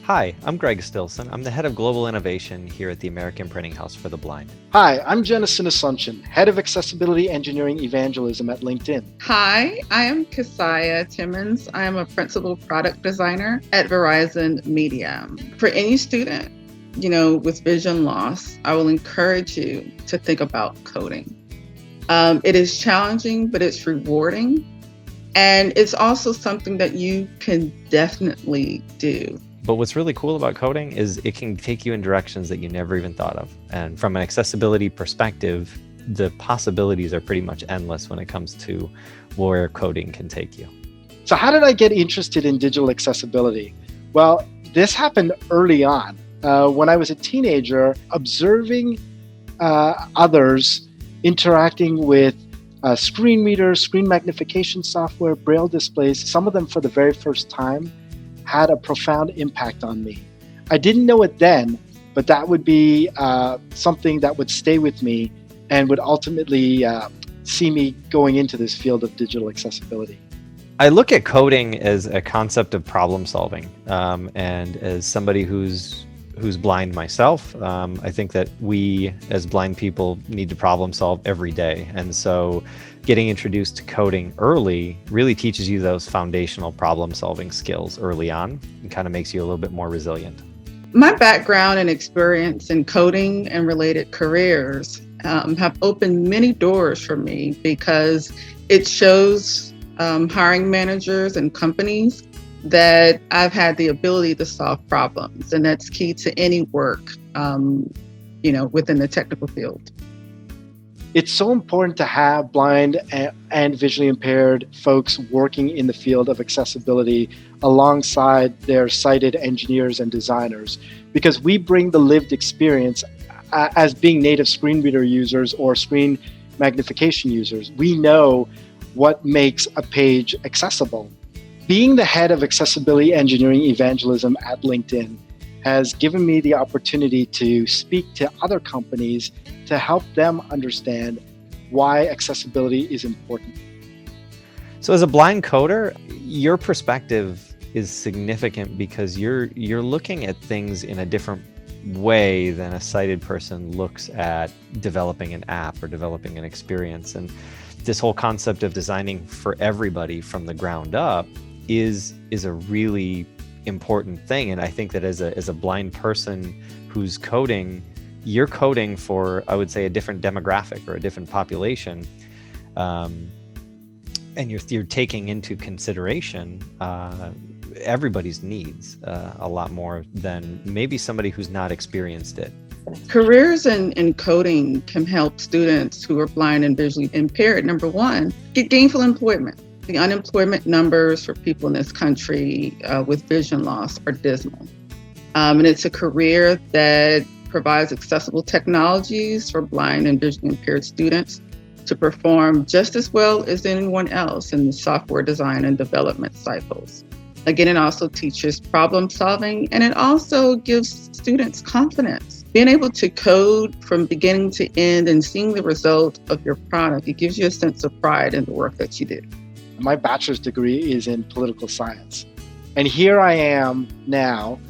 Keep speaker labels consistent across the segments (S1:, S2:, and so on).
S1: Hi, I'm Greg Stilson. I'm the head of global innovation here at the American Printing House for the Blind.
S2: Hi, I'm Jennison Asuncion, head of accessibility engineering evangelism at LinkedIn.
S3: Hi, I am Kesia Timmons. I am a principal product designer at Verizon Media. For any student, with vision loss, I will encourage you to think about coding. It is challenging, but it's rewarding. And it's also something that you can definitely do.
S1: But what's really cool about coding is it can take you in directions that you never even thought of. And from an accessibility perspective, the possibilities are pretty much endless when it comes to where coding can take you.
S2: So how did I get interested in digital accessibility? Well, this happened early on. When I was a teenager, observing others interacting with screen readers, screen magnification software, braille displays, some of them for the very first time, had a profound impact on me. I didn't know it then, but that would be something that would stay with me and would ultimately see me going into this field of digital accessibility.
S1: I look at coding as a concept of problem solving, and as somebody who's blind myself, I think that we as blind people need to problem solve every day. And so getting introduced to coding early really teaches you those foundational problem solving skills early on and kind of makes you a little bit more resilient.
S3: My background and experience in coding and related careers have opened many doors for me because it shows hiring managers and companies that I've had the ability to solve problems, and that's key to any work, within the technical field.
S2: It's so important to have blind and visually impaired folks working in the field of accessibility alongside their sighted engineers and designers, because we bring the lived experience as being native screen reader users or screen magnification users. We know what makes a page accessible. Being the head of accessibility engineering evangelism at LinkedIn has given me the opportunity to speak to other companies to help them understand why accessibility is important.
S1: So as a blind coder, your perspective is significant because you're looking at things in a different way than a sighted person looks at developing an app or developing an experience. And this whole concept of designing for everybody from the ground up is a really important thing. And I think that as a blind person who's coding, you're coding for, I would say, a different demographic or a different population. And you're taking into consideration everybody's needs a lot more than maybe somebody who's not experienced it.
S3: Careers in coding can help students who are blind and visually impaired, number one, get gainful employment. The unemployment numbers for people in this country with vision loss are dismal. And it's a career that provides accessible technologies for blind and visually impaired students to perform just as well as anyone else in the software design and development cycles. Again, it also teaches problem solving, and it also gives students confidence. Being able to code from beginning to end and seeing the result of your product, it gives you a sense of pride in the work that you do.
S2: My bachelor's degree is in political science. And here I am now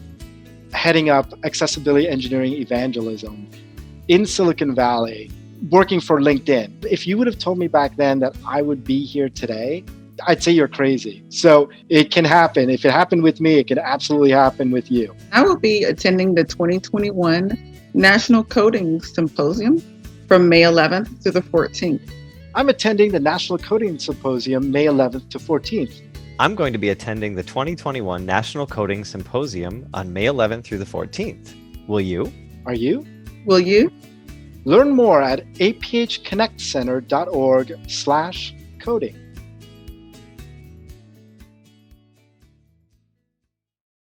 S2: heading up accessibility engineering evangelism in Silicon Valley, working for LinkedIn. If you would have told me back then that I would be here today, I'd say you're crazy. So it can happen. If it happened with me, it can absolutely happen with you.
S3: I will be attending the 2021 National Coding Symposium from May 11th to the 14th.
S2: I'm attending the National Coding Symposium May 11th to 14th.
S1: I'm going to be attending the 2021 National Coding Symposium on May 11th through the 14th. Will you?
S2: Are you?
S3: Will you?
S2: Learn more at aphconnectcenter.org/coding.